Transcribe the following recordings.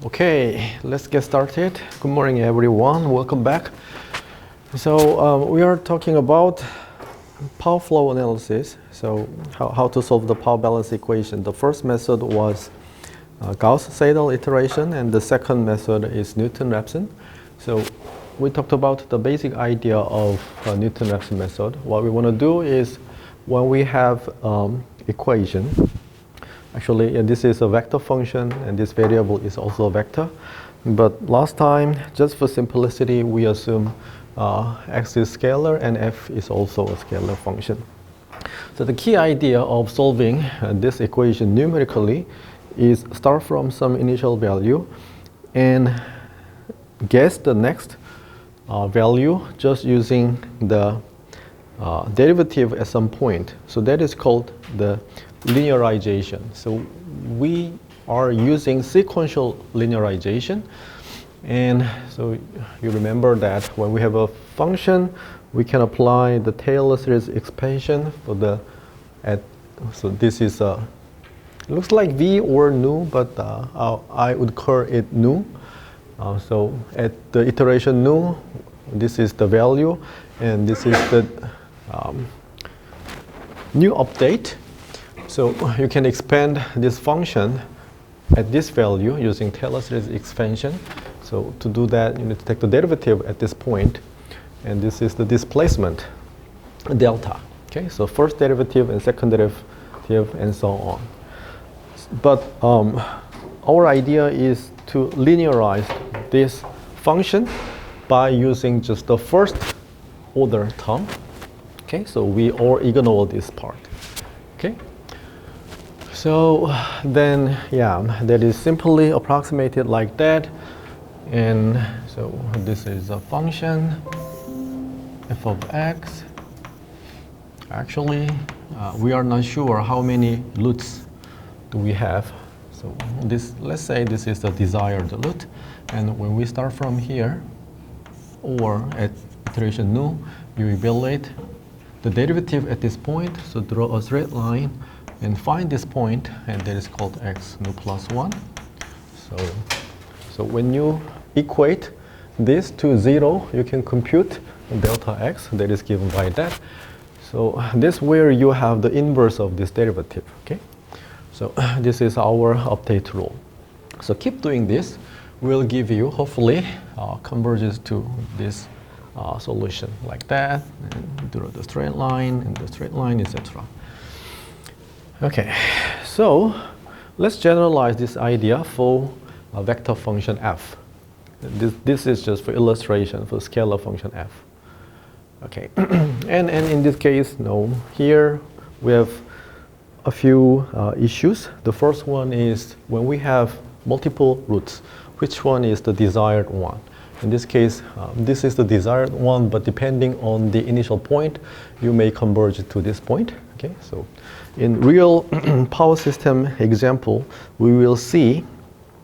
Okay, let's get started. Good morning, everyone. Welcome back. So we are talking about power flow analysis. So how to solve the power balance equation. The first method was Gauss-Seidel iteration, and the second method is Newton-Raphson. So we talked about the basic idea of Newton-Raphson method. What we want to do is when we have equation. Actually, this is a vector function, and this variable is also a vector. But last time, just for simplicity, we assume x is scalar and f is also a scalar function. So the key idea of solving this equation numerically is start from some initial value and guess the next value just using the derivative at some point. So that is called the linearization. So we are using sequential linearization, and so you remember that when we have a function, we can apply the Taylor series expansion for the so this is looks like v or nu, but I would call it nu. So at the iteration nu, this is the value, and this is the new update. So you can expand this function at this value using Taylor series expansion. So to do that, you need to take the derivative at this point, and this is the displacement delta. Okay, so first derivative and second derivative and so on. But our idea is to linearize this function by using just the first order term. Okay, so we all ignore this part. Okay. So then, yeah, that is simply approximated like that. And so this is a function, f of x. Actually, we are not sure how many roots do we have. So this, let's say this is the desired root. And when we start from here, or at iteration nu, you evaluate the derivative at this point. So draw a straight line and find this point, and that is called x nu plus 1. So when you equate this to 0, you can compute delta x that is given by that. So this is where you have the inverse of this derivative. Okay, so this is our update rule. So keep doing this. We'll give you hopefully converges to this solution like that, and draw the straight line and the straight line, etc. Okay, so let's generalize this idea for a vector function f. This is just for illustration for scalar function f. Okay, and in this case, no, here we have a few issues. The first one is when we have multiple roots, which one is the desired one? In this case, this is the desired one, but depending on the initial point, you may converge to this point. Okay, so in real power system example, we will see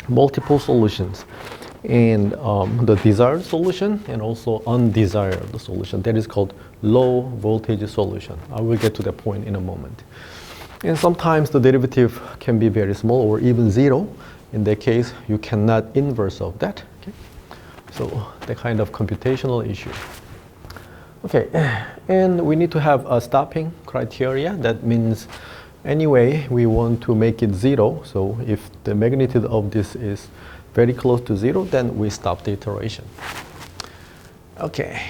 multiple solutions, and the desired solution and also undesired solution. That is called low voltage solution. I will get to that point in a moment. And sometimes the derivative can be very small or even 0. In that case, you cannot inverse of that. Okay? So that kind of computational issue. Okay, and we need to have a stopping criteria. That means anyway, we want to make it 0. So if the magnitude of this is very close to 0, then we stop the iteration. Okay.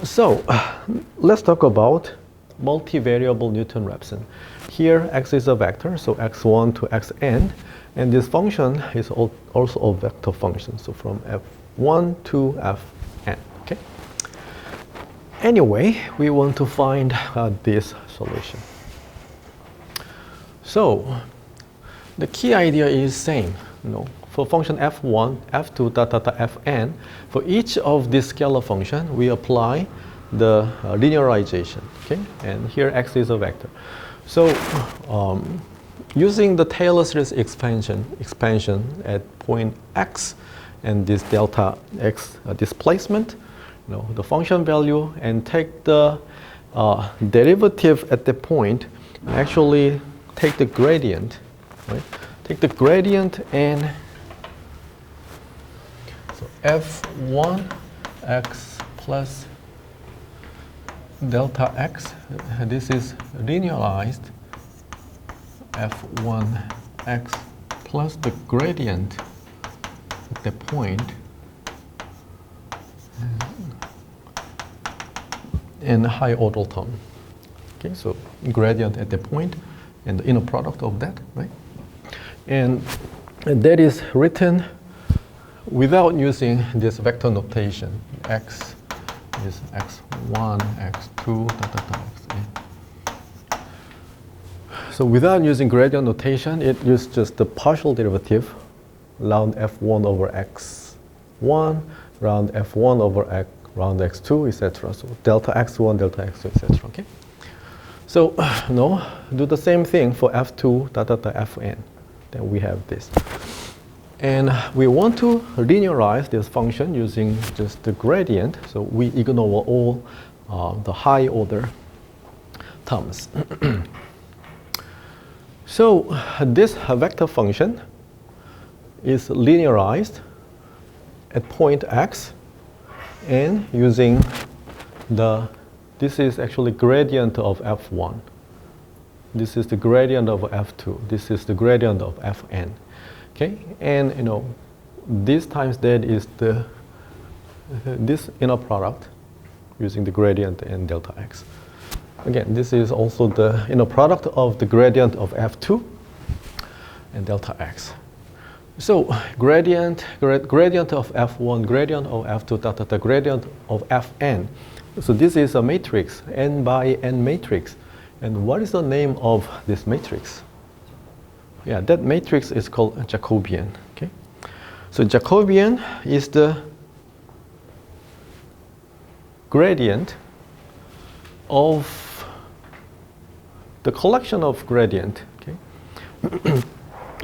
So let's talk about multivariable Newton-Raphson. Here, x is a vector, so x1 to xn, and this function is also a vector function, so from f1 to fn. Okay. Anyway, we want to find this solution. So the key idea is same. For function f1, f2, fn, for each of these scalar function, we apply the linearization. Okay, and here x is a vector. So using the Taylor series expansion at point x and this delta x displacement, the function value, and take the derivative at the point, actually take the gradient, right? take the gradient and so f1 x plus delta x. This is linearized f1 x plus the gradient at the point and high order term. Okay, so gradient at the point and the inner product of that, right? And that is written without using this vector notation. X is x1, x2, xn. So without using gradient notation, it uses just the partial derivative, round f1 over x1, round f1 over x, round x2, etc. So delta x1, delta x2, etc. Okay. So no, do the same thing for f2, fn. Then we have this. And we want to linearize this function using just the gradient. So we ignore all the high order terms. So this vector function is linearized at point x and using this is actually gradient of f1. This is the gradient of f2. This is the gradient of fn. Okay, and this times that is this inner product using the gradient and delta x. Again, this is also the inner product of the gradient of f2 and delta x. So gradient of f1, gradient of f2, gradient of fn. So this is a matrix, n by n matrix. And what is the name of this matrix? Yeah, that matrix is called Jacobian. Okay, so Jacobian is the gradient of the collection of gradient. Okay,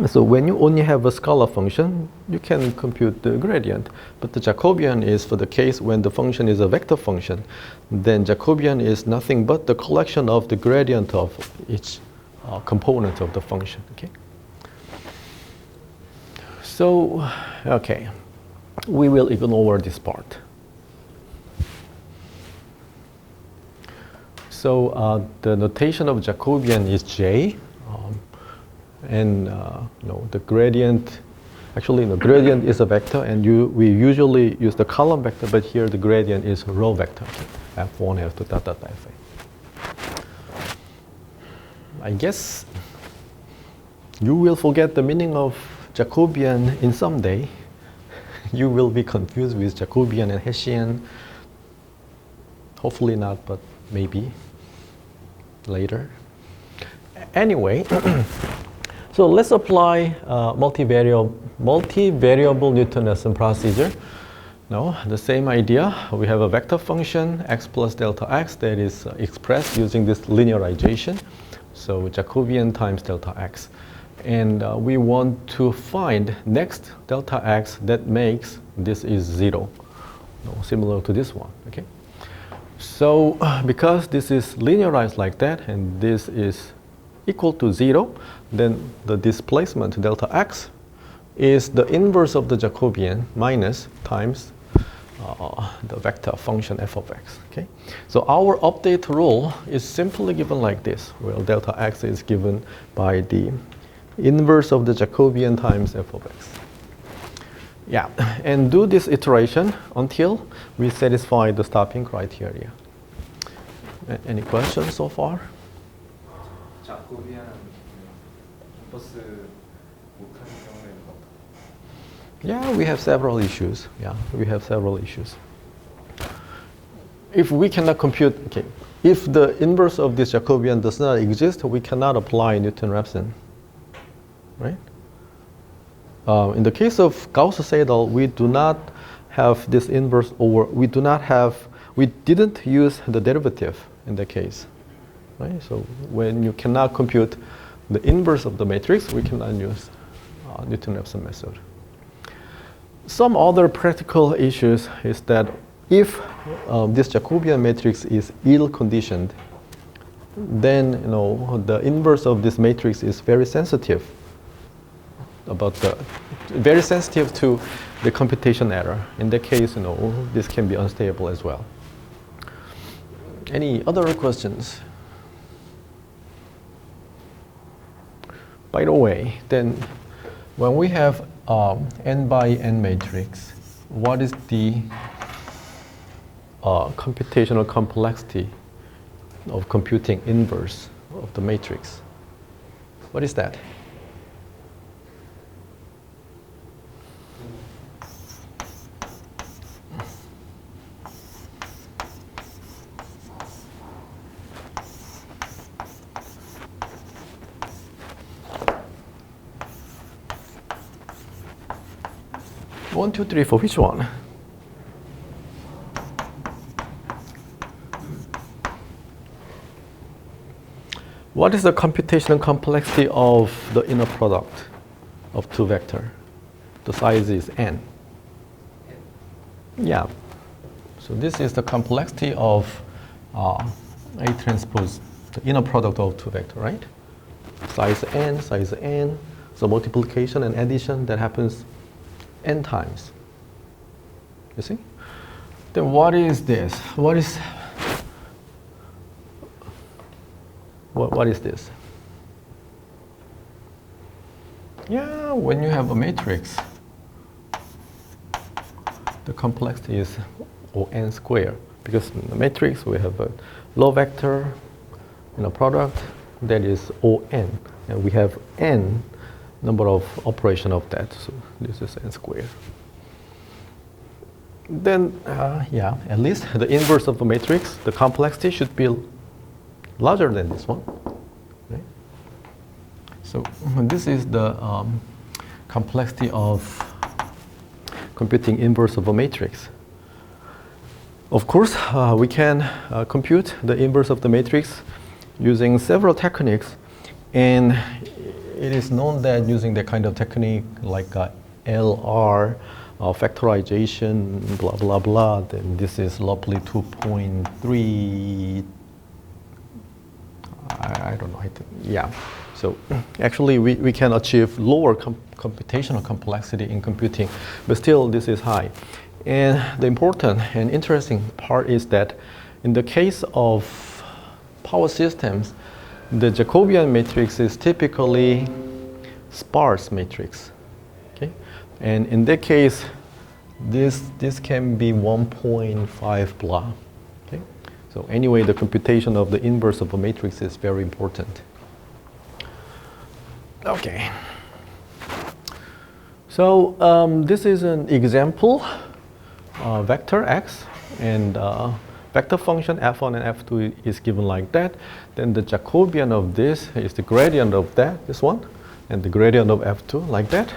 so when you only have a scalar function, you can compute the gradient. But the Jacobian is for the case when the function is a vector function. Then Jacobian is nothing but the collection of the gradient of each component of the function. Okay. So, okay, we will ignore this part. So the notation of Jacobian is J, and the gradient. Actually, the gradient is a vector, and we usually use the column vector, but here the gradient is row vector. Okay. F1, F2, Fa. I guess you will forget the meaning of Jacobian in some day. You will be confused with Jacobian and Hessian. Hopefully not, but maybe later. Anyway, so let's apply multivariable Newton-Raphson procedure. Now, the same idea. We have a vector function x plus delta x that is expressed using this linearization. So Jacobian times delta x. And we want to find next delta x that makes this is 0, similar to this one. Okay. So because this is linearized like that and this is equal to 0, then the displacement delta x is the inverse of the Jacobian minus times the vector function f of x. Okay. So our update rule is simply given like this, where delta x is given by the inverse of the Jacobian times f of x. Yeah, and do this iteration until we satisfy the stopping criteria. Any questions so far? 자코비안 버스 못하는 경우에는 Yeah, we have several issues. Yeah, we have several issues. If we cannot compute, okay, if the inverse of this Jacobian does not exist, we cannot apply Newton-Raphson. Right? In the case of Gauss-Seidel, we do not have this inverse over, we didn't use the derivative in the case. Right? So when you cannot compute the inverse of the matrix, we cannot use Newton-Raphson method. Some other practical issues is that if this Jacobian matrix is ill-conditioned, then the inverse of this matrix is very sensitive. about the very sensitive to the computation error. In that case, this can be unstable as well. Any other questions? By the way, then when we have n by n matrix, what is the computational complexity of computing inverse of the matrix? What is that? One, two, three, four. Which one? What is the computational complexity of the inner product of two vector? The size is n. Yeah. So this is the complexity of A transpose, the inner product of two vector, right? Size n, size n. So multiplication and addition that happens n times. You see? Then what is this? What is this? Yeah, when you have a matrix, the complexity is O(n) squared, because in the matrix we have a low vector in a product that is O(n), and we have n number of operation of that, so this is n squared. Then, yeah, at least the inverse of a matrix, the complexity should be larger than this one, right? So this is the complexity of computing inverse of a matrix. Of course, we can compute the inverse of the matrix using several techniques, and it is known that using that kind of technique like LR, factorization, blah, blah, blah, then this is roughly 2.3, I don't know, yeah. So actually we can achieve lower computational complexity in computing, but still this is high. And the important and interesting part is that in the case of power systems, the Jacobian matrix is typically sparse matrix, okay? And in that case, this can be 1.5 blah, okay? So anyway, the computation of the inverse of a matrix is very important. Okay. So this is an example, vector x, and vector function f1 and f2 is given like that. Then the Jacobian of this is the gradient of that, this one, and the gradient of f2 like that.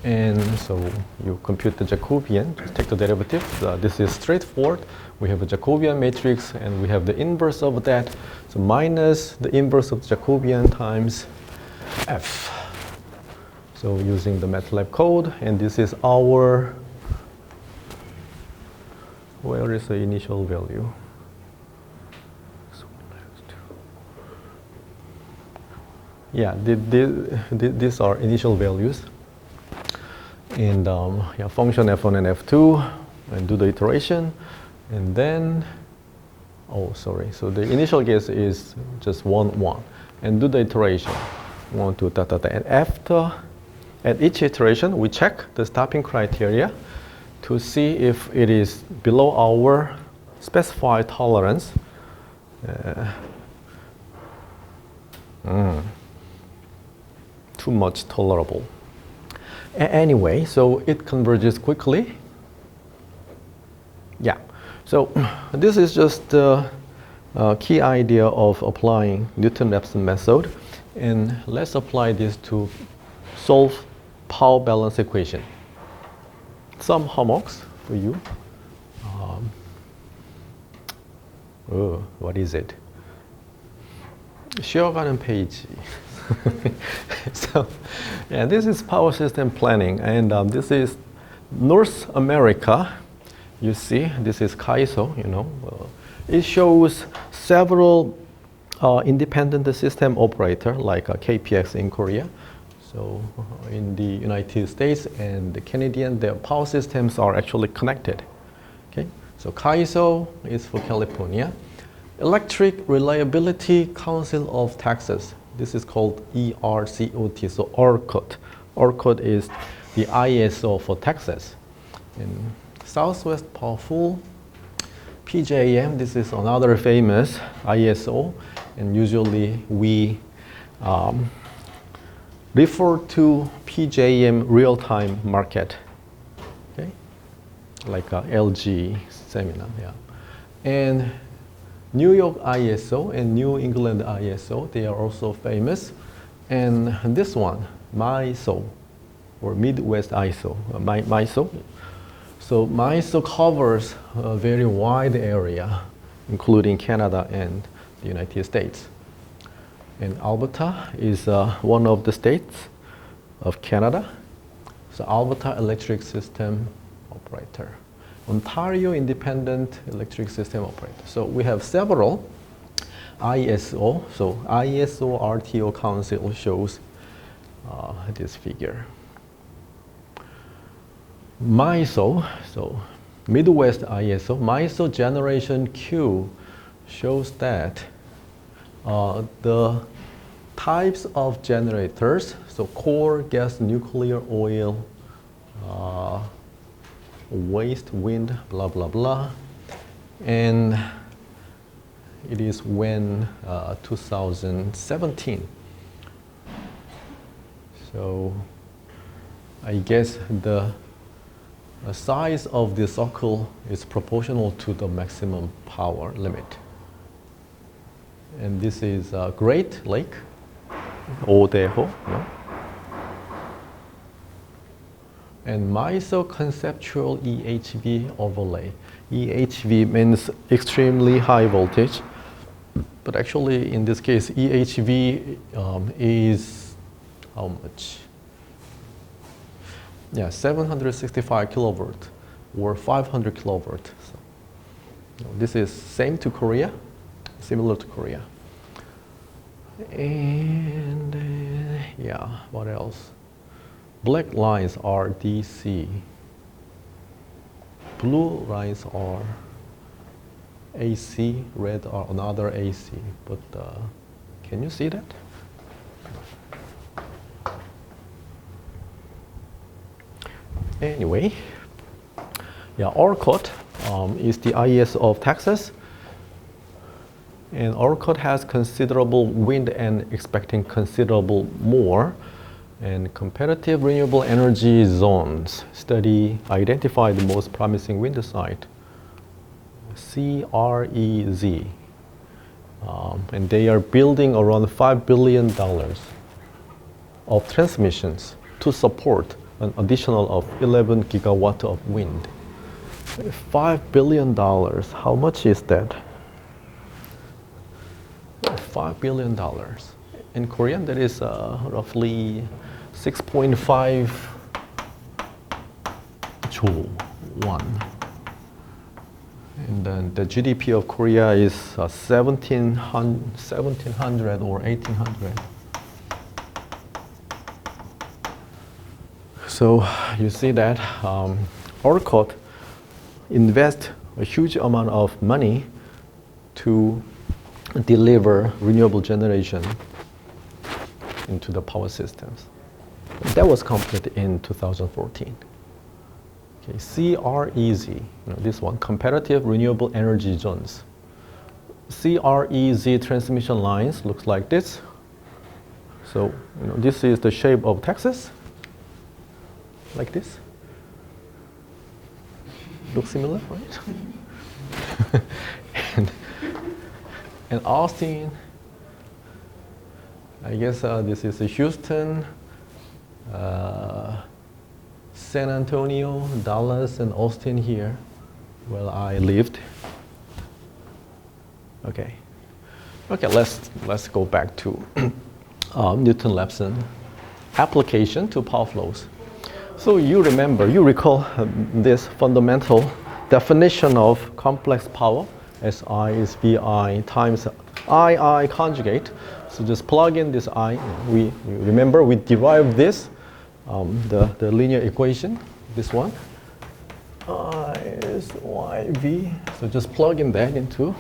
And so you compute the Jacobian, just take the derivative. This is straightforward. We have a Jacobian matrix and we have the inverse of that. So minus the inverse of the Jacobian times f. So using the MATLAB code, and this is our, where is the initial value? Yeah, these are initial values. And yeah, function f1 and f2, and do the iteration. And then, oh, sorry. So the initial case is just 1, 1. And do the iteration. 1, 2, ta, ta, ta. And after, at each iteration, we check the stopping criteria to see if it is below our specified tolerance. Too much tolerable. Anyway, so it converges quickly. Yeah. So this is just the key idea of applying Newton-Raphson method. And let's apply this to solve power balance equation. Some homeworks for you. What is it? 쉬어가는 페이지. So, yeah, this is power system planning, and this is North America. You see, this is CAISO, you know. It shows several independent system operator like KPX in Korea. So in the United States and the Canadian, their power systems are actually connected. Okay, so CAISO is for California. Electric Reliability Council of Texas. This is called ERCOT, so ERCOT. ERCOT is the ISO for Texas. In Southwest Powerful, PJM, this is another famous ISO, and usually we refer to PJM real-time market, okay, like LG seminar, yeah. And New York ISO and New England ISO, they are also famous. And this one, MISO, or Midwest ISO, MISO. So MISO covers a very wide area, including Canada and the United States. And Alberta is one of the states of Canada. So Alberta Electric System Operator. Ontario Independent Electric System Operator. So we have several ISO. So ISO RTO Council shows this figure. MISO, so Midwest ISO, MISO Generation Q shows that the types of generators, so coal, gas, nuclear, oil, waste, wind, blah, blah, blah. And it is when 2017. So I guess the size of the circle is proportional to the maximum power limit. And this is Great Lake, Odeho, no? And MISO conceptual EHV overlay. EHV means extremely high voltage, but actually in this case EHV is how much? Yeah, 765 kilovolt or 500 kilovolt. So, this is same to Korea, similar to Korea. And yeah, what else? Black lines are DC. Blue lines are AC, red are another AC. But can you see that? Anyway, yeah, ERCOT is the ISO of Texas. And ERCOT has considerable wind and expecting considerable more. And competitive renewable energy zones study identify the most promising wind site, CREZ. And they are building around $5 billion of transmissions to support an additional of 11 gigawatt of wind. $5 billion, how much is that? $5 billion. In Korean, that is roughly 6.5 joule won. And then the GDP of Korea is 1700 or 1800. So you see that ERCOT invest a huge amount of money to deliver renewable generation into the power systems. That was completed in 2014. Okay, CREZ, this one, competitive renewable energy zones. CREZ transmission lines looks like this. So this is the shape of Texas, like this. Looks similar, right? and Austin, I guess this is Houston, San Antonio, Dallas, and Austin here, where I lived. Okay, let's go back to Newton-Raphson application to power flows. So you recall this fundamental definition of complex power. SI is VI times I conjugate. So just plug in this I. We remember we derived this, the linear equation, this one. I is YV. So just plug in that into,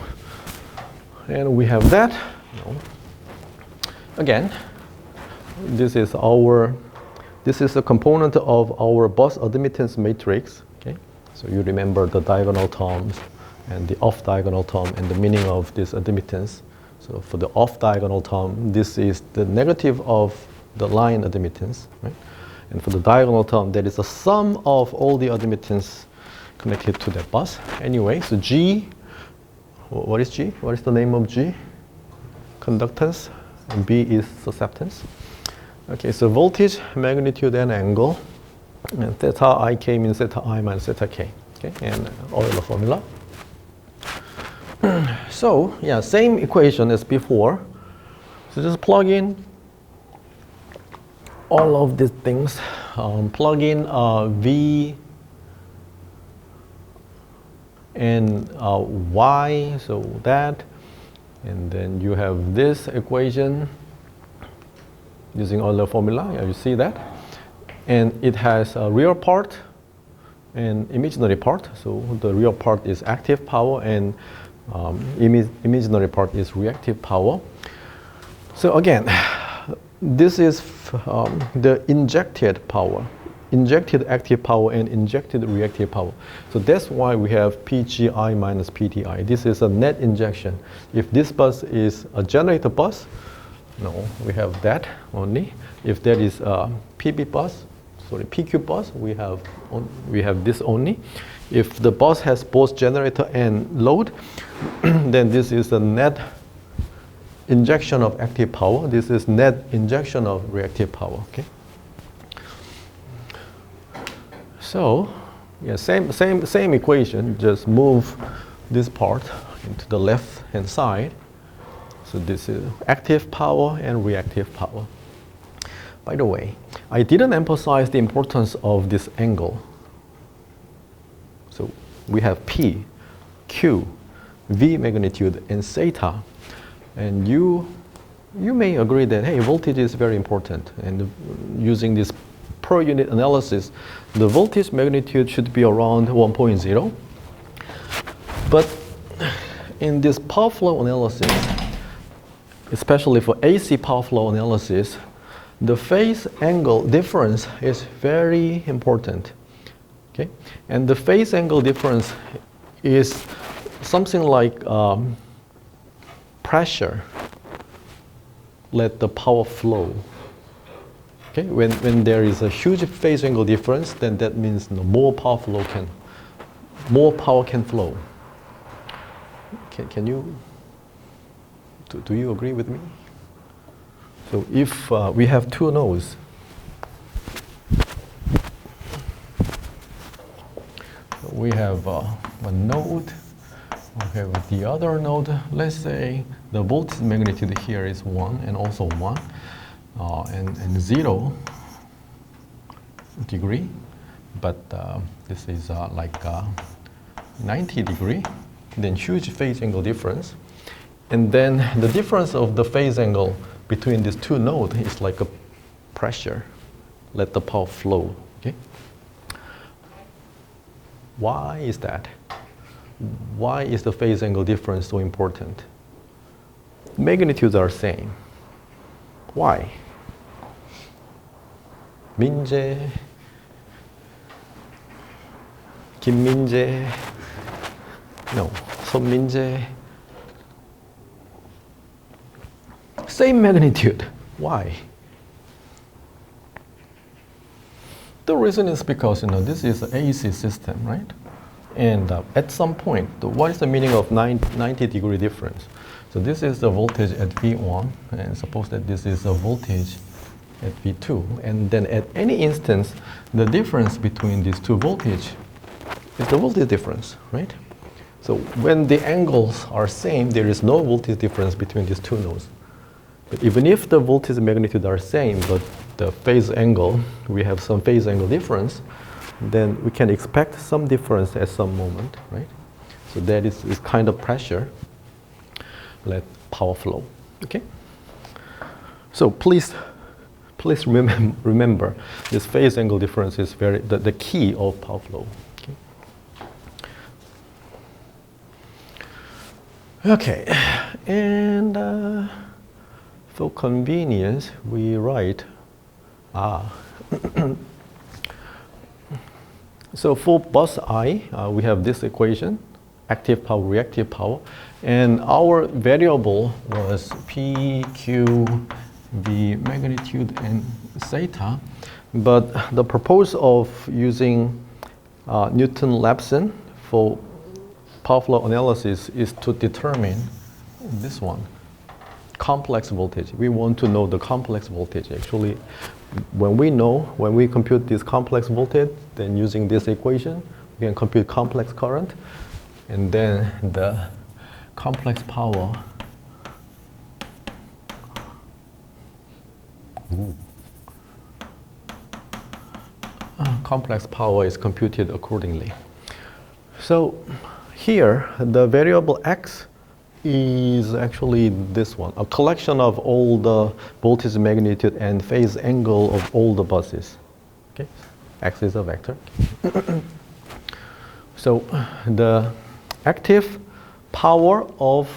and we have that. Again, this is a component of our bus admittance matrix. Okay, so you remember the diagonal terms and the off-diagonal term and the meaning of this admittance. So for the off-diagonal term, this is the negative of the line admittance, right? And for the diagonal term, that is the sum of all the admittance connected to that bus. Anyway, so G, what is G? What is the name of G? Conductance, and B is susceptance. Okay, so voltage, magnitude, and angle. And theta I k means theta I minus theta k. Okay, and Euler formula. So, yeah, same equation as before. So just plug in all of these things. Plug in V and Y, so that. And then you have this equation using Euler formula. Yeah, you see that. And it has a real part and imaginary part. So the real part is active power and imaginary part is reactive power. So again, this is the injected power, injected active power and injected reactive power. So that's why we have PGI minus PTI. This is a net injection. If this bus is a generator bus, no, we have that only. If that is a PB bus, sorry, PQ bus, we have this only. If the bus has both generator and load, then this is a net injection of active power. This is net injection of reactive power. Okay. So, yeah, same equation. Just move this part into the left hand side. So this is active power and reactive power. By the way, I didn't emphasize the importance of this angle. So we have P, Q, V magnitude, and theta. And you may agree that, hey, voltage is very important. And using this per unit analysis, the voltage magnitude should be around 1.0. But in this power flow analysis, especially for AC power flow analysis, the phase angle difference is very important. Okay? And the phase angle difference is something like pressure. Let the power flow. Okay? When there is a huge phase angle difference, then that means more power can flow. Can you? Do you agree with me? So if we have two nodes, we have one node, we have the other node. Let's say the voltage magnitude here is 1 and also 1 and 0 degree, but this is like 90 degree, then huge phase angle difference. And then the difference of the phase angle between these two nodes is like a pressure. Let the power flow. Okay? Why is that? Why is the phase angle difference so important? Magnitudes are same. Why? 민재, 김민재, no, 손민재. Same magnitude. Why? The reason is because this is an AC system, right? And at some point, what is the meaning of 90 degree difference? So this is the voltage at V1, and suppose that this is the voltage at V2, and then at any instance, the difference between these two voltage is the voltage difference, right? So when the angles are same, there is no voltage difference between these two nodes. But even if the voltage and magnitude are same, but the phase angle, we have some phase angle difference, then we can expect some difference at some moment, right? So that is kind of pressure. Let power flow. Okay. So please remember this phase angle difference is the key of power flow. Okay, and for convenience, we write So for bus I, we have this equation, active power, reactive power, and our variable was P, Q, V magnitude, and theta. But the purpose of using Newton-Raphson for power flow analysis is to determine this one, complex voltage. We want to know the complex voltage. Actually, when we compute this complex voltage, then using this equation, we can compute complex current, and then the complex power. Complex power is computed accordingly. So here, the variable x is actually this one, a collection of all the voltage magnitude and phase angle of all the buses. Okay, x is a vector. So the active power of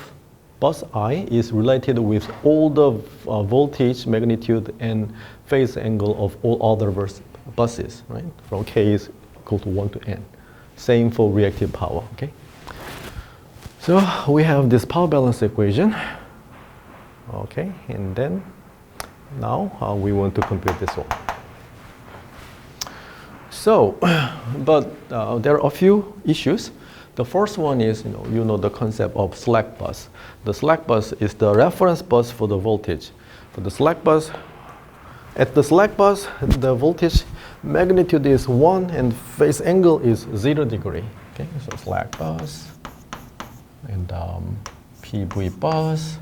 bus I is related with all the voltage magnitude and phase angle of all other buses, right? From k is equal to 1 to n. Same for reactive power. Okay. So we have this power balance equation. Okay, and then now we want to compute this one. So, but there are a few issues. The first one is, you know the concept of slack bus. The slack bus is the reference bus for the voltage. For the slack bus, at the slack bus, the voltage magnitude is 1 and phase angle is 0 degree. Okay, so slack bus and PV bus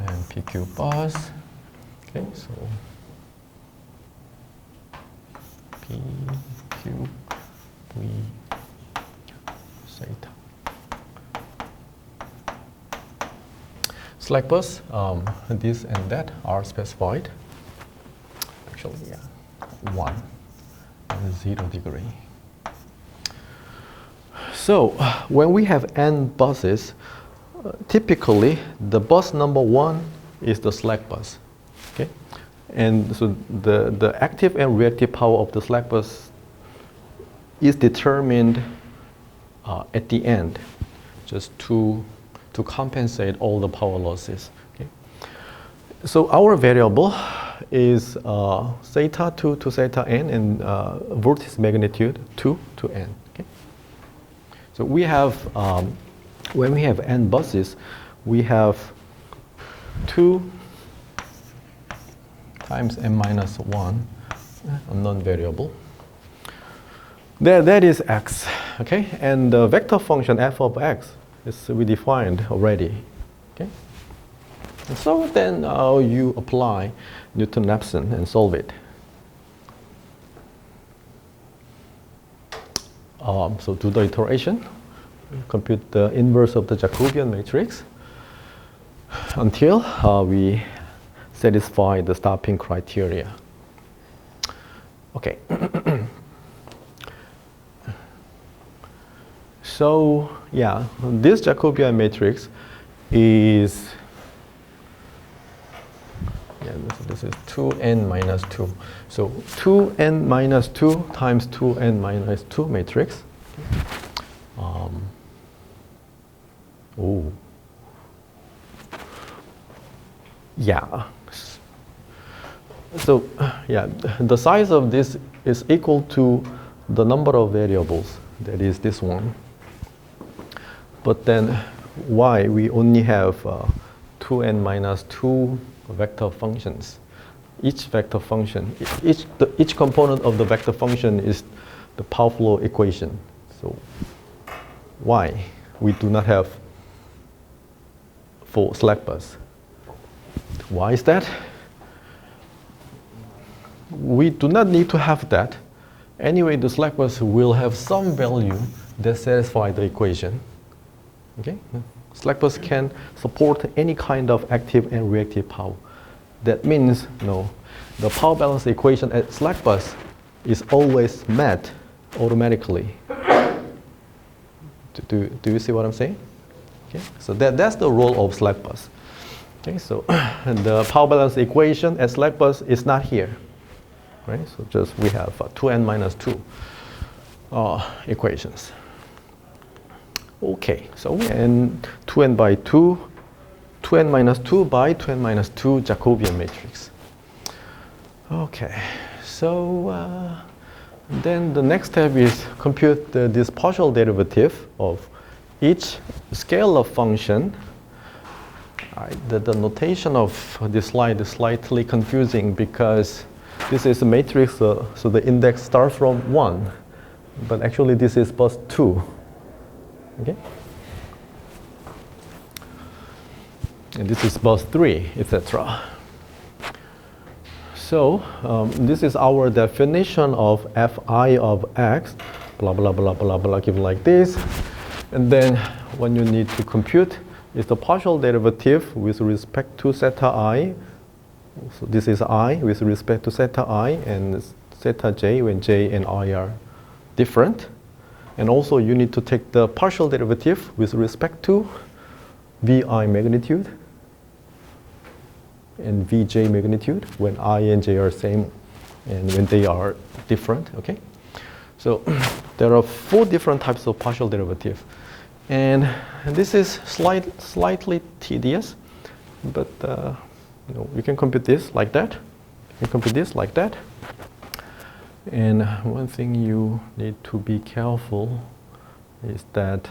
and PQ bus. Okay, so PQ, V, theta. Slack bus, this and that are specified. Actually, yeah, 1 and 0 degree. So when we have n buses, typically the bus number 1 is the slack bus. Okay, and so the active and reactive power of the slack bus is determined at the end, just to compensate all the power losses. Okay, so our variable is theta 2 to theta n and voltage magnitude 2 to n. Okay, so we have when we have n buses, we have 2 times n minus 1, a non-variable. That is x, okay? And the vector function f of x is we defined already, okay? And so then you apply Newton-Raphson and solve it. So do the iteration, compute the inverse of the Jacobian matrix until we satisfy the stopping criteria. Okay. So yeah, this Jacobian matrix is this is 2n minus 2. So 2n minus 2 times 2n minus 2 matrix. Yeah. So yeah, the size of this is equal to the number of variables, that is this one. But then why we only have 2n minus 2 vector functions? Each vector function, each component of the vector function is the power flow equation. So why we do not have for slack bus? Why is that? We do not need to have that. Anyway, the slack bus will have some value that satisfies the equation. Okay? Slack bus can support any kind of active and reactive power. That means, the power balance equation at slack bus is always met automatically. Do you see what I'm saying? Okay, so that's the role of slack bus. Okay, so the power balance equation at slack bus is not here, right? So just we have 2n minus 2 equations. Okay, so and 2n by 2, 2n minus 2 by 2n minus 2 Jacobian matrix. Okay, so then the next step is compute this partial derivative of each scalar function. The notation of this slide is slightly confusing because this is a matrix, so the index starts from 1, but actually this is bus 2. Okay? And this is bus 3, etc. So this is our definition of fi of x, blah, blah, blah, blah, blah, given like this. And then when you need to compute is the partial derivative with respect to theta I. So this is I with respect to theta I and theta j when j and I are different. And also you need to take the partial derivative with respect to vi magnitude and vj magnitude when I and j are same and when they are different, okay? So there are 4 different types of partial derivative. And this is slightly tedious, but you can compute this like that. You can compute this like that. And one thing you need to be careful is that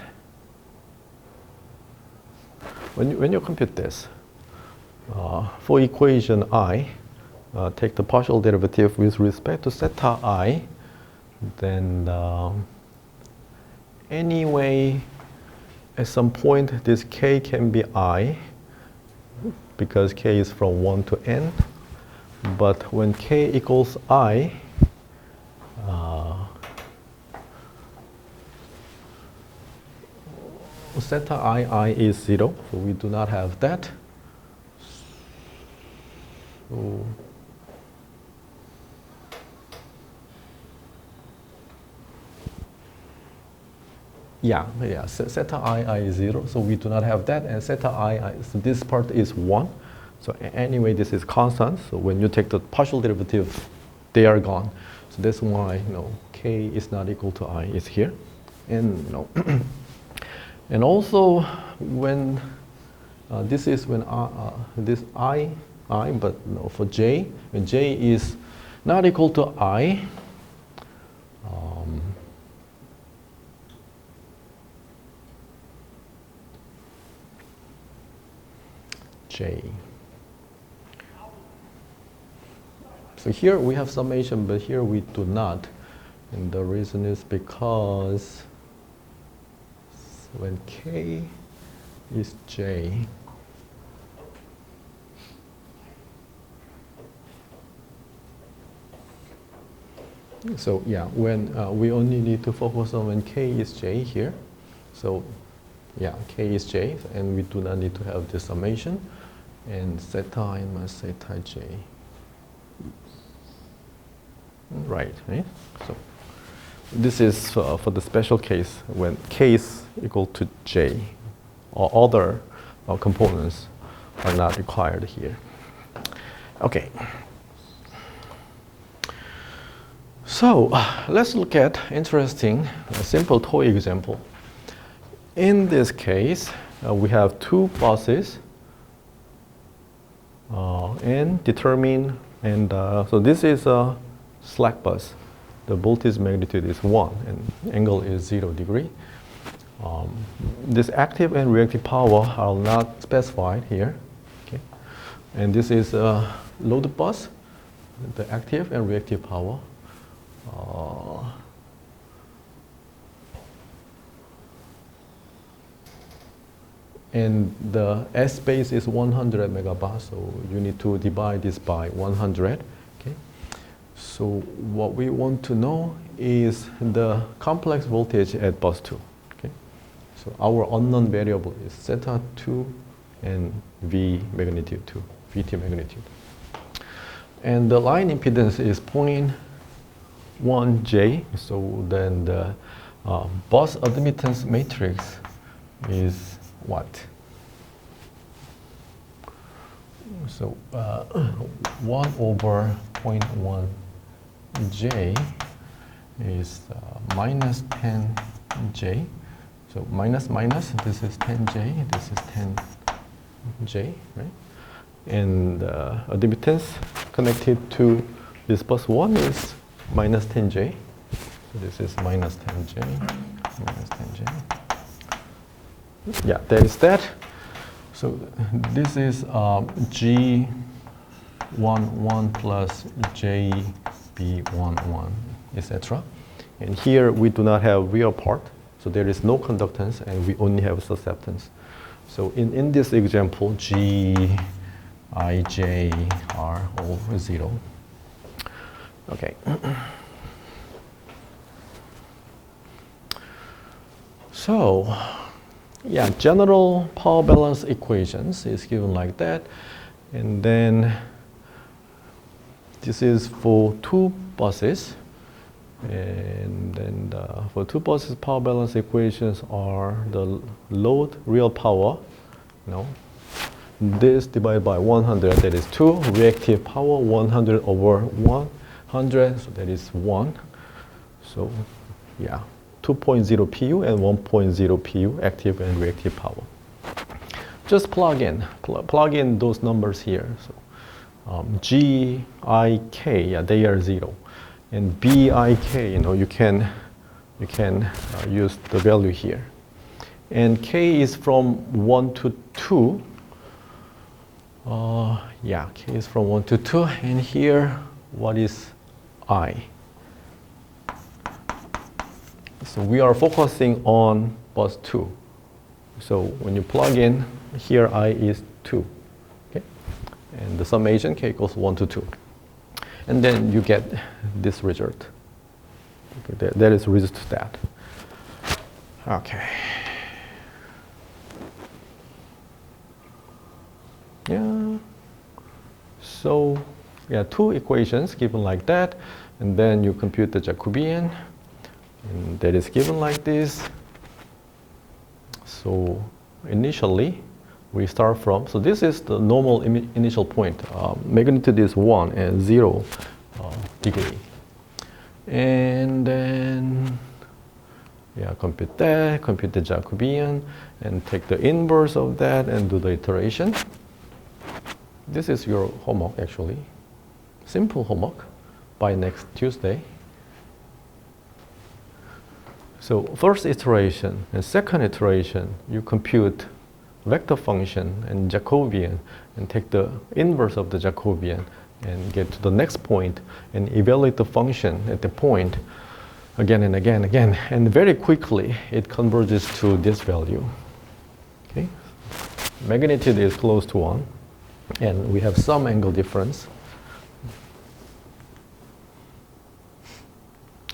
when you compute this, for equation I, take the partial derivative with respect to theta I, then anyway, at some point this k can be I, because k is from 1 to n. But when k equals I, theta I is 0, so we do not have that. So yeah, theta I is 0, so we do not have that, and theta I, so this part is 1. So anyway, this is constant, so when you take the partial derivative, they are gone. So that's why k is not equal to I is here. And and also when this is when this I, but for j, when j is not equal to I, j. So here we have summation, but here we do not. And the reason is because when k is j, so yeah, when we only need to focus on when k is j here. So yeah, k is j, and we do not need to have this summation. And theta I minus theta j. Right? So this is for the special case when k is equal to j, or other components are not required here. Okay. So let's look at interesting simple toy example. In this case, we have 2 buses and determine, and so this is a slack bus. The voltage magnitude is 1 and angle is 0 degree. This active and reactive power are not specified here. Okay. And this is a load bus, the active and reactive power. And the S base is 100 megabar, so you need to divide this by 100. Okay. So what we want to know is the complex voltage at bus 2. Okay. So our unknown variable is zeta 2 and V magnitude 2, Vt magnitude. And the line impedance is 0.1J. So then the bus admittance matrix is what? So 1 over 0.1J is minus 10J. So minus, this is 10J, this is 10J, right? And admittance connected to this bus 1 is minus 10J. So this is minus 10J, minus 10J. Yeah, there is that. So this is G11 plus JB11, etc. And here we do not have real part. So there is no conductance and we only have susceptance. So in this example, G, I, J are all 0. Okay. So, yeah, general power balance equations is given like that. And then this is for 2 buses. And then for 2 buses, power balance equations are the load, real power, this divided by 100, that is 2. Reactive power, 100 over 100, so that is 1. So, yeah, 2.0 pu and 1.0 pu, active and reactive power. Just plug in those numbers here. So, G, I, K, yeah, they are 0. And B, I, K, you can use the value here. And K is from 1 to 2. Yeah, K is from 1 to 2. And here, what is I? So we are focusing on bus 2. So when you plug in, here I is 2. Okay? And the summation K equals 1 to 2. And then you get this result. Okay, that is result to that. Okay. Yeah. So, yeah, 2 equations given like that, and then you compute the Jacobian, and that is given like this. So, initially, we start from, so this is the normal initial point. Magnitude is 1 and 0 degree. And then, yeah, compute that, compute the Jacobian, and take the inverse of that and do the iteration. This is your homework, actually. Simple homework by next Tuesday. So first iteration and second iteration, you compute vector function and Jacobian and take the inverse of the Jacobian and get to the next point and evaluate the function at the point again and again, and very quickly it converges to this value. Okay, magnitude is close to 1, and we have some angle difference.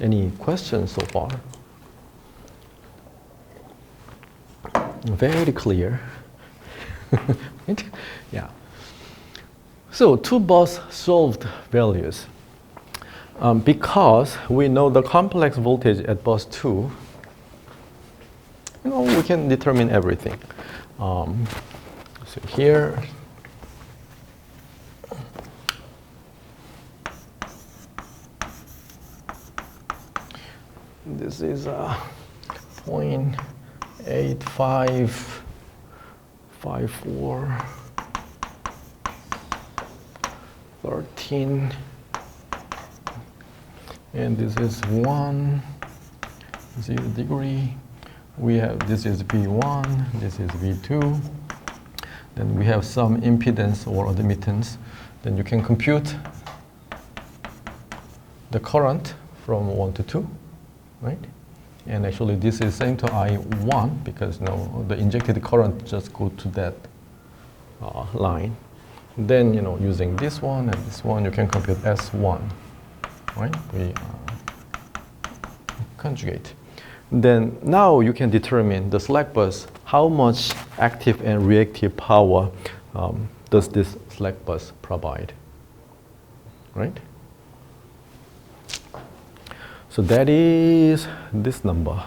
Any questions so far? Very clear. Right? Yeah. So 2 bus solved values. Because we know the complex voltage at bus 2, we can determine everything. So here, this is 0.8554 13, and this is 1 0 degree. We have, this is V1, this is V2. Then we have some impedance or admittance. Then you can compute the current from 1 to 2, right? And actually this is same to I1 because the injected current just go to that line. Then using this one and this one, you can compute S1, right? We conjugate. then now you can determine the slack bus, how much active and reactive power does this slack bus provide, right? So that is this number,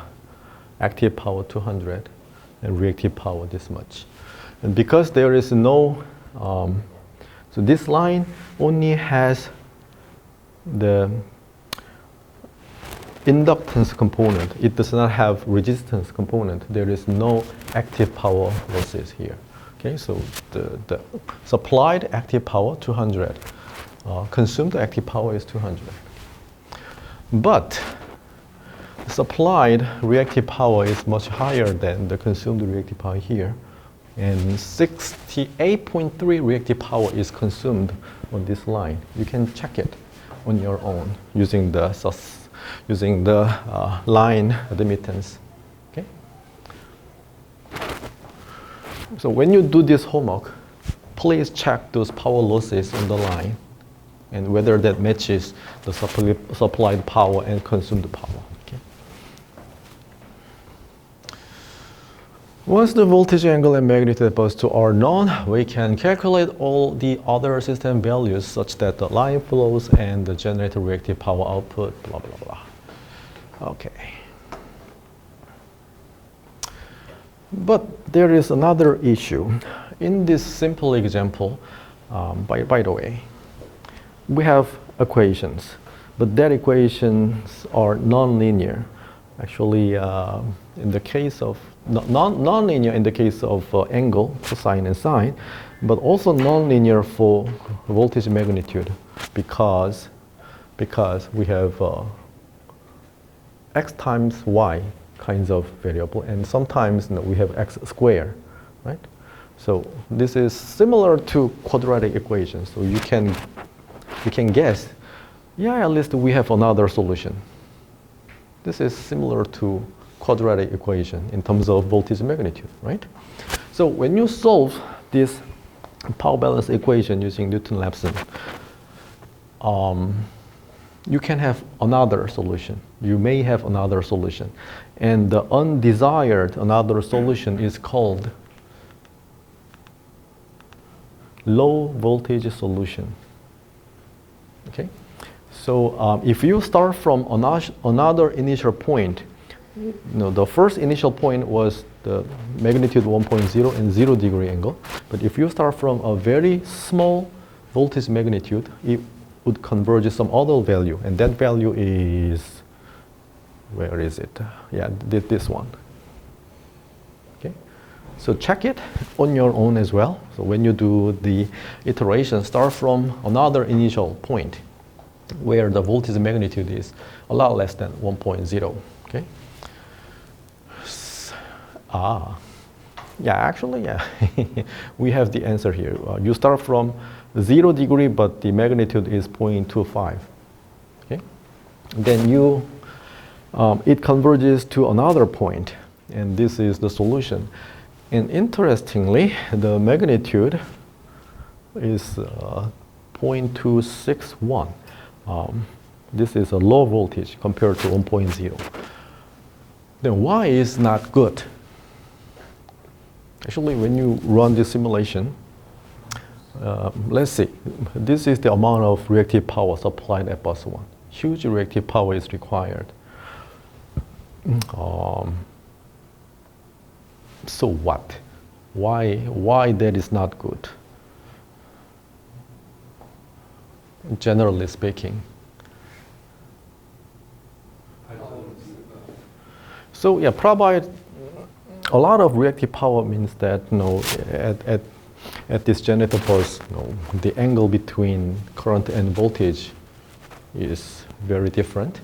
active power 200 and reactive power this much. And because there is no, so this line only has the inductance component. It does not have resistance component. There is no active power losses here. Okay, so the supplied active power 200, consumed active power is 200. But the supplied reactive power is much higher than the consumed reactive power here. And 68.3 reactive power is consumed on this line. You can check it on your own using the line admittance. Okay? So when you do this homework, please check those power losses on the line and whether that matches the supplied power and consumed power. Okay? Once the voltage, angle, and magnitude bus 2 are known, we can calculate all the other system values such that the line flows and the generated reactive power output, blah, blah, blah. Okay. But there is another issue. In this simple example, by the way, we have equations, but that equations are nonlinear. Actually, in the case of nonlinear in the case of angle, cosine and sine, but also nonlinear for voltage magnitude because we have x times y kinds of variable, and sometimes we have x square, right? So this is similar to quadratic equations. So you can guess, yeah, at least we have another solution. This is similar to quadratic equation in terms of voltage magnitude, right? So when you solve this power balance equation using Newton-Raphson, you can have another solution. You may have another solution. And the undesired another solution is called low voltage solution. Okay? So if you start from another initial point, the first initial point was the magnitude 1.0 and 0 degree angle. But if you start from a very small voltage magnitude, it would converge to some other value. And that value is, where is it? Yeah, this one. Okay. So check it on your own as well. So when you do the iteration, start from another initial point where the voltage magnitude is a lot less than 1.0. Okay. Yeah, actually, yeah. We have the answer here. You start from 0 degree, but the magnitude is 0.25. Okay. Then it converges to another point, and this is the solution. And interestingly, the magnitude is 0.261. This is a low voltage compared to 1.0. Then why is not good? Actually, when you run this simulation, let's see. This is the amount of reactive power supplied at bus 1. Huge reactive power is required. So what? Why that is not good? Generally speaking. So yeah, provide a lot of reactive power means that at this generator bus, the angle between current and voltage is very different,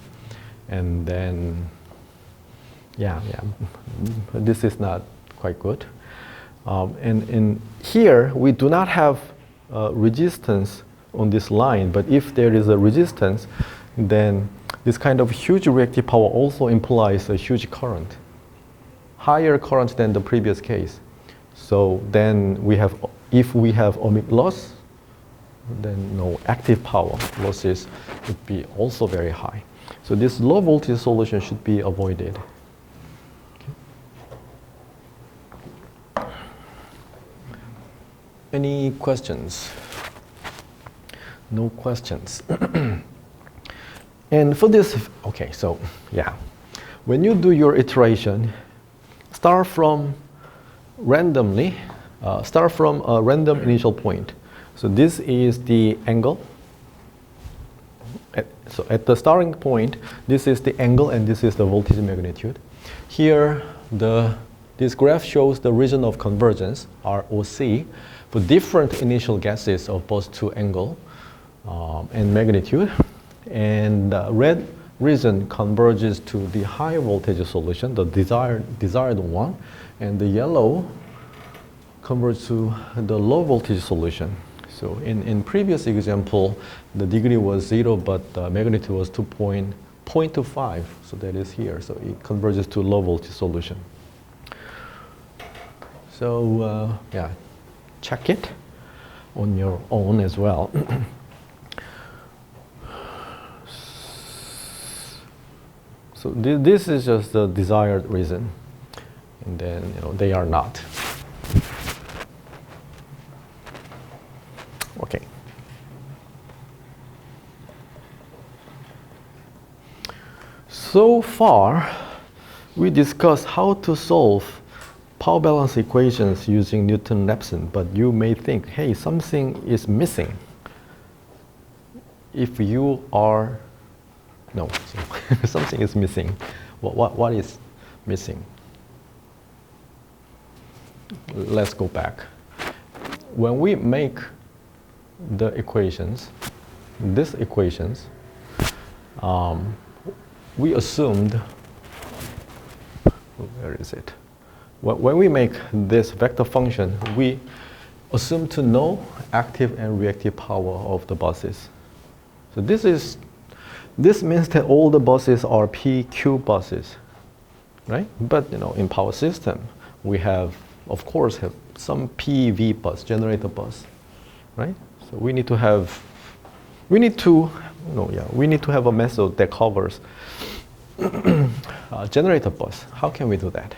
and then this is not quite good. And in here we do not have resistance on this line, but if there is a resistance, then this kind of huge reactive power also implies a huge current, higher current than the previous case. So then if we have ohmic loss, then active power losses would be also very high. So this low voltage solution should be avoided. Any questions? No questions. And for this, okay, so yeah, when you do your iteration, start from a random initial point. So this is the angle. So at the starting point, this is the angle and this is the voltage magnitude. Here, this graph shows the region of convergence, ROC, for different initial gases of both two angle and magnitude. And the red region converges to the high voltage solution, the desired one, and the yellow converges to the low voltage solution. So in previous example, the degree was 0, but the magnitude was 0.25. So that is here. So it converges to low voltage solution. So yeah, check it on your own as well. So this is just the desired reason, and then they are not. Okay. So far, we discussed how to solve power balance equations using Newton-Raphson, but you may think, hey, something is missing. If you are, no, something is missing. What is missing? Let's go back. When we make the equations, these equations, we assumed, where is it? When we make this vector function, we assume to know active and reactive power of the buses. So this means that all the buses are PQ buses, right? But in power system, we have, of course, have some PV bus, generator bus, right? So we need to have a method that covers generator bus. How can we do that?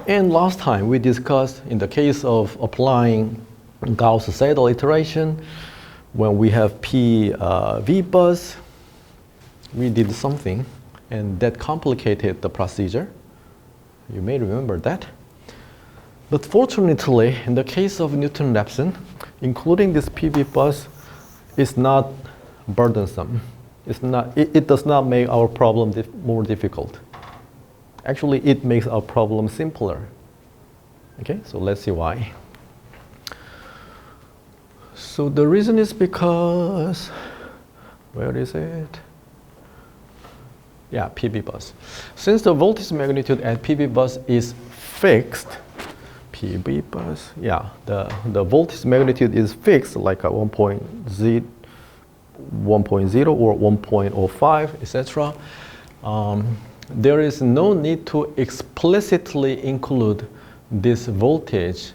And last time we discussed in the case of applying Gauss-Seidel iteration, when we have PV bus, we did something and that complicated the procedure. You may remember that. But fortunately, in the case of Newton-Raphson, including this PV bus is not burdensome. It does not make our problem more difficult. Actually, it makes our problem simpler. Okay, so let's see why. So the reason is because, where is it? Yeah, PV bus. Since the voltage magnitude at PV bus is fixed, PV bus, yeah, the voltage magnitude is fixed, like a 1.0 or 1.05, etc. There is no need to explicitly include this voltage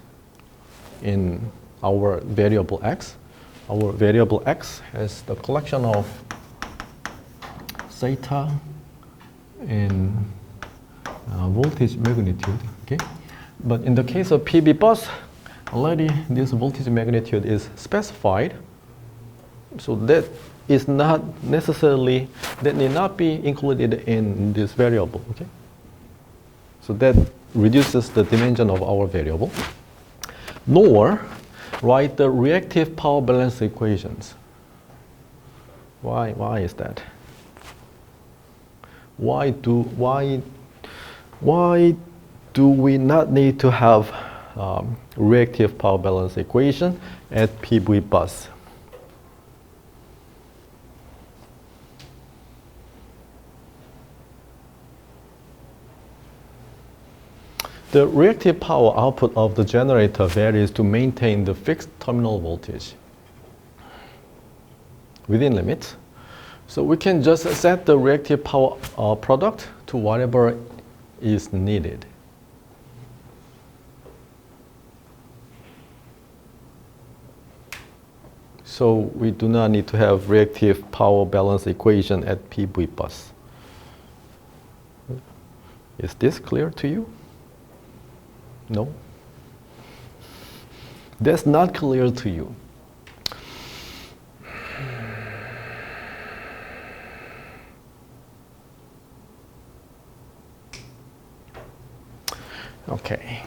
in our variable x. Our variable x has the collection of zeta and voltage magnitude. Okay, but in the case of PV bus, already this voltage magnitude is specified, so that is not necessarily, that need not be included in this variable. Okay, so that reduces the dimension of our variable. Nor write the reactive power balance equations. Why is that? Why do we not need to have reactive power balance equation at PV bus? The reactive power output of the generator varies to maintain the fixed terminal voltage within limits. So we can just set the reactive power product to whatever is needed. So we do not need to have reactive power balance equation at PV bus. Is this clear to you? No? that's not clear to you. Okay.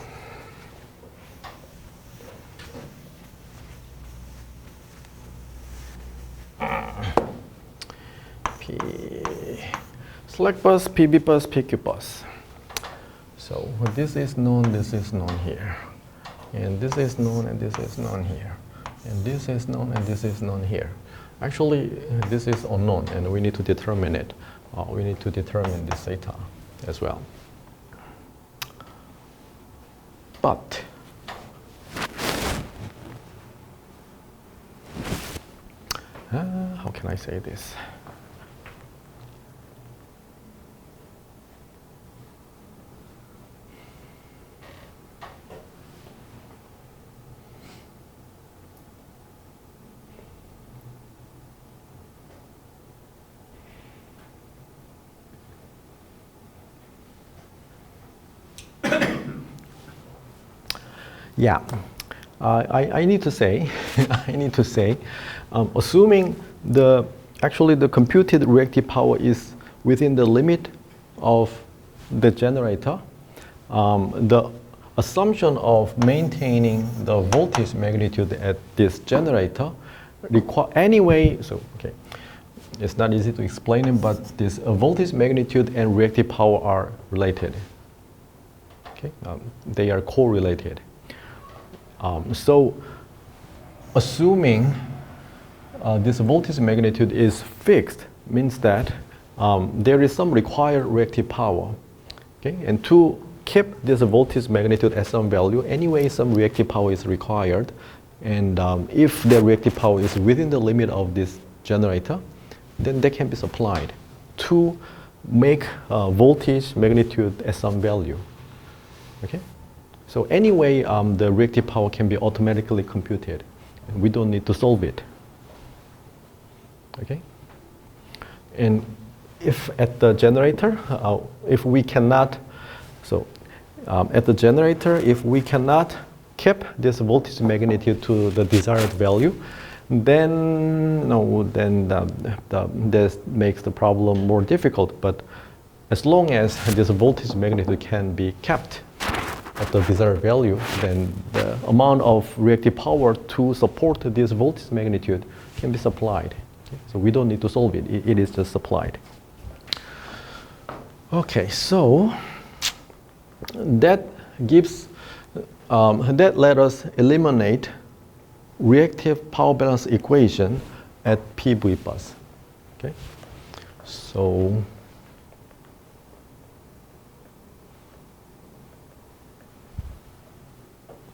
P slack bus, PB bus, PQ bus. So this is known here. And this is known and this is known here. And this is known and this is known here. Actually, this is unknown and we need to determine it. We need to determine this theta as well. But how can I say this? Yeah, I need to say, assuming actually the computed reactive power is within the limit of the generator, the assumption of maintaining the voltage magnitude at this generator anyway. So okay, it's not easy to explain it, but this voltage magnitude and reactive power are related. Okay, they are correlated. So assuming this voltage magnitude is fixed means that there is some required reactive power. Okay? And to keep this voltage magnitude at some value, anyway some reactive power is required. And if the reactive power is within the limit of this generator, then they can be supplied to make voltage magnitude at some value. Okay? So anyway, the reactive power can be automatically computed. We don't need to solve it. Okay? And if at the generator, if we cannot, at the generator, if we cannot keep this voltage magnitude to the desired value, then this makes the problem more difficult. But as long as this voltage magnitude can be kept at the desired value, then the amount of reactive power to support this voltage magnitude can be supplied. Okay? So we don't need to solve it. It is just supplied. Okay, so that gives that let us eliminate reactive power balance equation at PV bus. Okay, so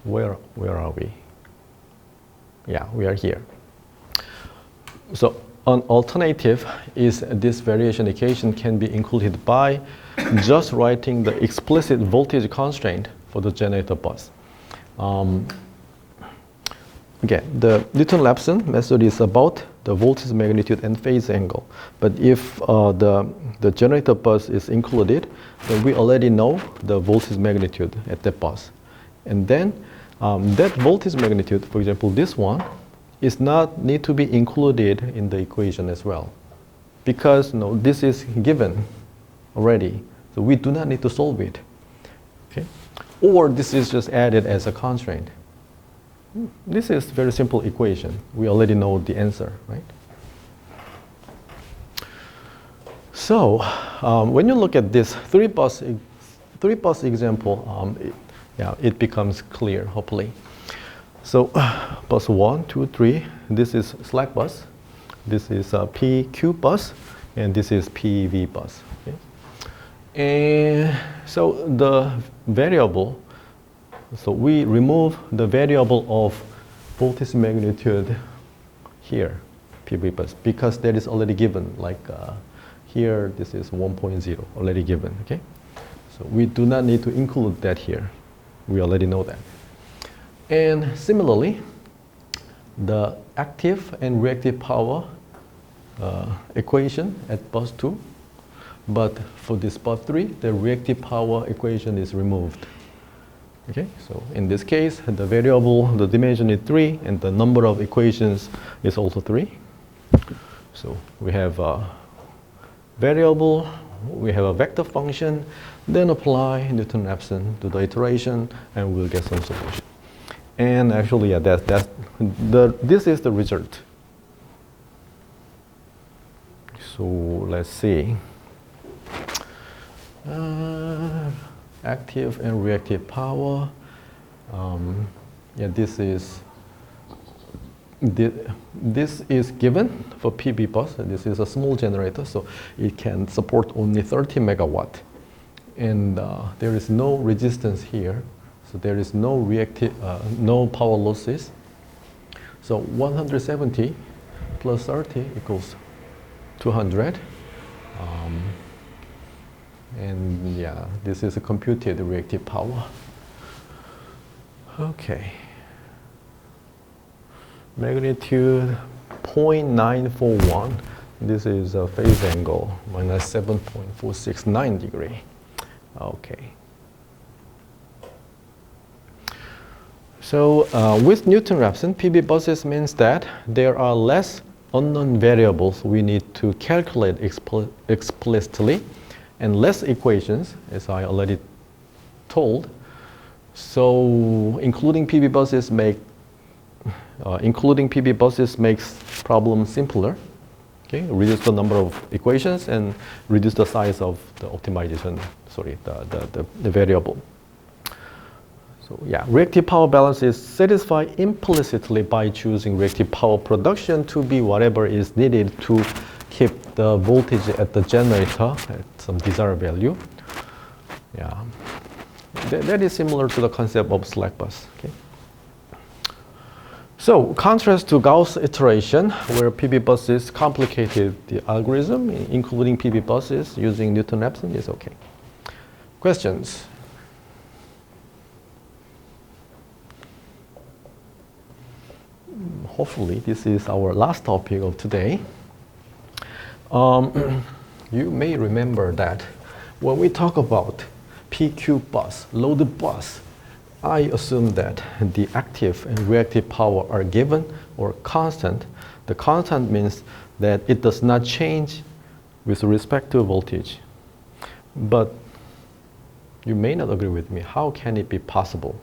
where are we? Yeah, we are here. So an alternative is this variation equation can be included by just writing the explicit voltage constraint for the generator bus. Again, the Newton-Raphson method is about the voltage magnitude and phase angle. But if the generator bus is included, then we already know the voltage magnitude at that bus. And then that voltage magnitude, for example, this one, is not need to be included in the equation as well. Because this is given already. So we do not need to solve it. Okay? Or this is just added as a constraint. This is a very simple equation. We already know the answer, right? So when you look at this three bus example, it becomes clear, hopefully. So bus 1, 2, 3, this is slack bus. This is a PQ bus, and this is PV bus. Okay? And so the variable, so we remove the variable of voltage magnitude here, PV bus, because that is already given. Like here, this is 1.0, already given. Okay, so we do not need to include that here. We already know that. And similarly, the active and reactive power equation at bus 2, but for this bus 3, the reactive power equation is removed. Okay, so in this case, the variable, the dimension is 3, and the number of equations is also 3. So we have a variable, we have a vector function, then apply Newton-Raphson to the iteration, and we'll get some solution. And actually, yeah, this is the result. So let's see. Active and reactive power. Yeah, this is given for PV bus. This is a small generator, so it can support only 30 megawatt. And there is no resistance here, so there is no no power losses. So 170 plus 30 equals 200. And yeah, this is a computed reactive power. Okay. Magnitude 0.941. This is a phase angle, minus 7.469 degree. Okay. So with Newton-Raphson, PV buses means that there are less unknown variables we need to calculate explicitly, and less equations, as I already told. So including PV buses makes problems simpler. Okay, reduce the number of equations and reduce the size of the optimization. Sorry, the variable. So yeah, reactive power balance is satisfied implicitly by choosing reactive power production to be whatever is needed to keep the voltage at the generator at some desired value. Yeah, that is similar to the concept of slack bus. Okay. So contrast to Gauss iteration, where PV buses complicated the algorithm, including PV buses using Newton-Raphson is okay. Questions? Hopefully, this is our last topic of today. You may remember that when we talk about PQ bus, loaded bus, I assume that the active and reactive power are given or constant. The constant means that it does not change with respect to voltage. But you may not agree with me. How can it be possible?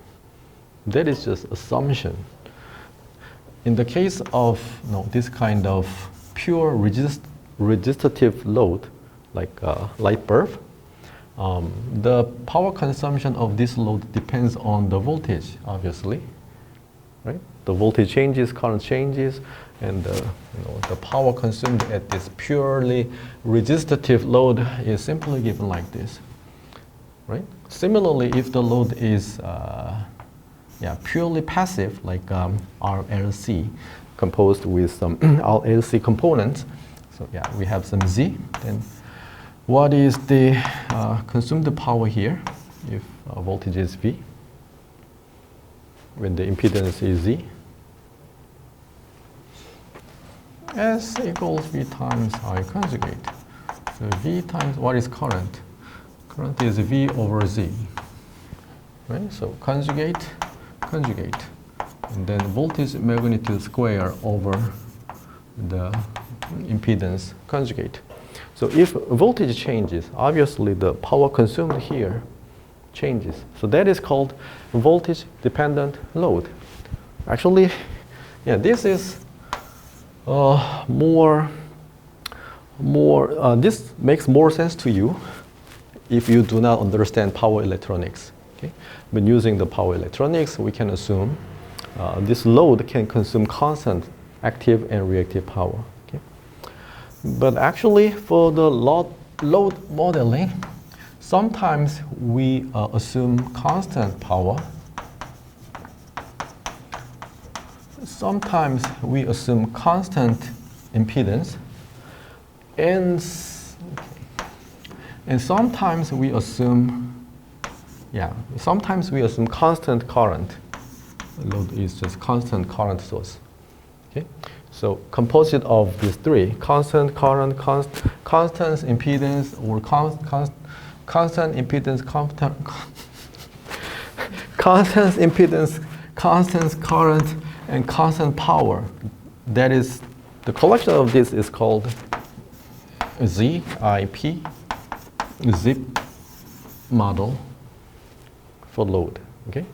That is just assumption. In the case of this kind of pure resistive load, like a light bulb, the power consumption of this load depends on the voltage, obviously, right? The voltage changes, current changes, and the power consumed at this purely resistive load is simply given like this, right? Similarly, if the load is purely passive, like RLC, composed with some RLC components, so yeah, we have some Z, then what is the consumed power here if voltage is V, when the impedance is Z? S equals V times I conjugate. So V times, what is current? Current is V over Z, right? So conjugate, and then voltage magnitude square over the impedance conjugate. So if voltage changes, obviously the power consumed here changes. So that is called voltage dependent load. Actually, yeah, this is this makes more sense to you if you do not understand power electronics. Okay? But using the power electronics, we can assume this load can consume constant active and reactive power. Okay? But actually, for the load modeling, sometimes we assume constant power. Sometimes we assume constant impedance, and sometimes we assume, sometimes we assume constant current. The load is just constant current source. Okay, so composite of these three: constant current, constant impedance, or constant impedance, constant impedance, constant current, and constant power. That is, the collection of this is called ZIP, zip model for load. Okay.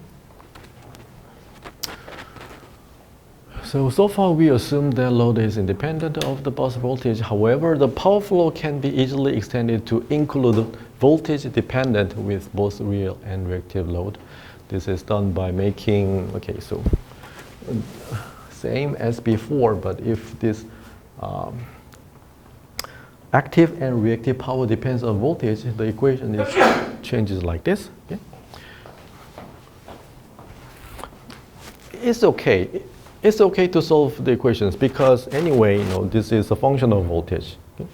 So far we assume that load is independent of the bus voltage. However, the power flow can be easily extended to include voltage dependent with both real and reactive load. This is done by making, okay, so same as before, but if this active and reactive power depends on voltage, the equation is changes like this. Okay? It's okay. It's okay to solve the equations because anyway, this is a function of voltage. Okay?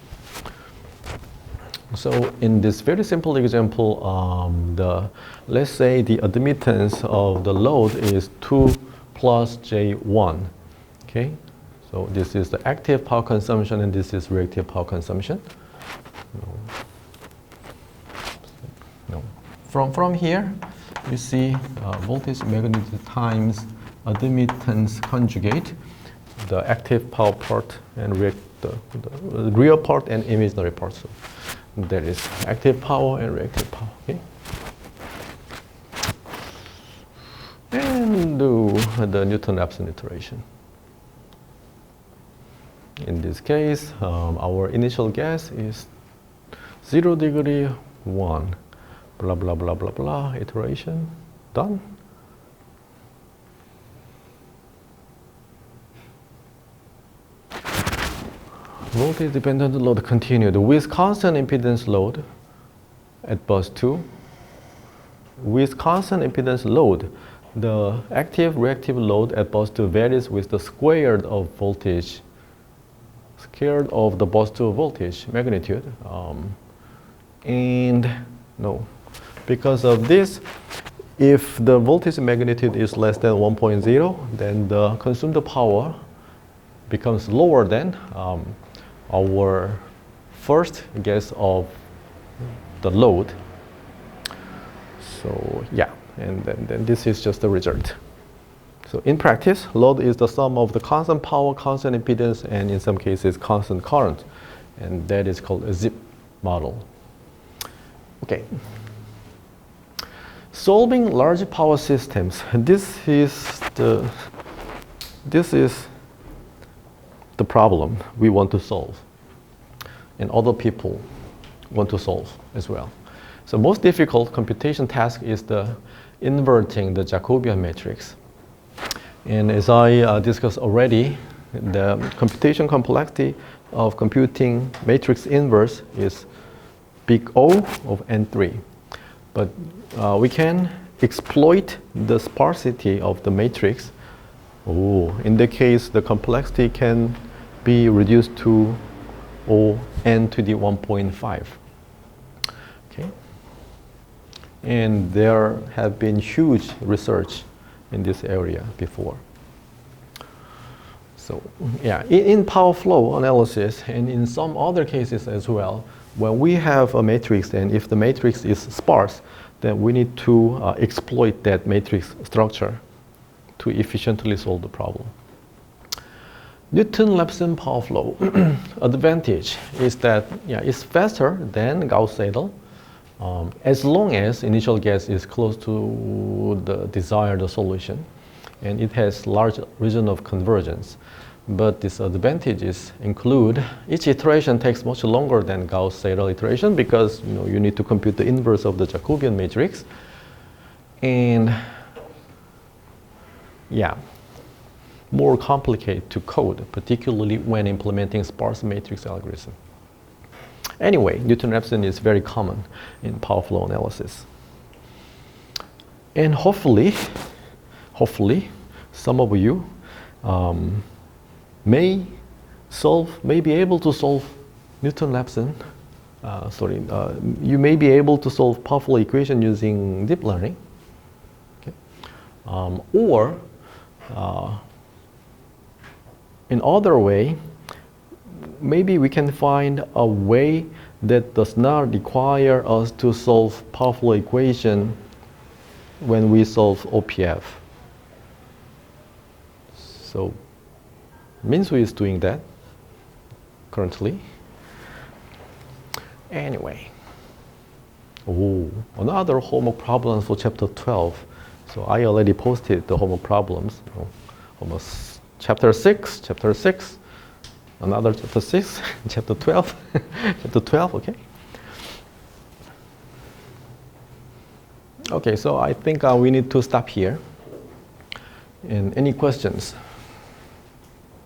So in this very simple example, let's say the admittance of the load is 2 plus J1. Okay, so this is the active power consumption and this is reactive power consumption. No. From here, you see voltage magnitude times admittance conjugate, the active power part and the real part and imaginary part. So that is active power and reactive power. Okay? And do the Newton-Raphson iteration. In this case, our initial guess is 0 degree 1, blah blah blah blah blah, iteration, done. Voltage dependent load continued with constant impedance load at bus 2. With constant impedance load, the active reactive load at bus 2 varies with the squared of voltage, squared of the bus 2 voltage magnitude. And no, because of this, if the voltage magnitude is less than 1.0, then the consumed power becomes lower than our first guess of the load. So yeah, and then this is just the result. So in practice, load is the sum of the constant power, constant impedance, and in some cases constant current, and that is called a zip model. Okay. Solving large power systems. This is the problem we want to solve, and other people want to solve as well. So most difficult computation task is the inverting the Jacobian matrix. And as I discussed already, the computation complexity of computing matrix inverse is big O of N3. But we can exploit the sparsity of the matrix. In the case, the complexity can be reduced to n to the 1.5. Okay, and there have been huge research in this area before. So yeah, in power flow analysis and in some other cases as well, when we have a matrix and if the matrix is sparse, then we need to exploit that matrix structure to efficiently solve the problem. Newton-Raphson power flow advantage is that it's faster than Gauss-Seidel as long as initial guess is close to the desired solution, and it has large region of convergence. But disadvantages include each iteration takes much longer than Gauss-Seidel iteration because you need to compute the inverse of the Jacobian matrix, and more complicated to code, particularly when implementing sparse matrix algorithm. Anyway, Newton-Raphson is very common in power flow analysis. And hopefully, some of you may be able to solve Newton-Raphson. You may be able to solve power flow equation using deep learning. Okay. Or in other way, maybe we can find a way that does not require us to solve power flow equation when we solve OPF. So Minsu is doing that currently. Anyway, another homework problem for chapter 12. So I already posted the homework problems. Almost chapter 6, another chapter 6, chapter 12, chapter 12, okay? Okay, so I think we need to stop here. And any questions?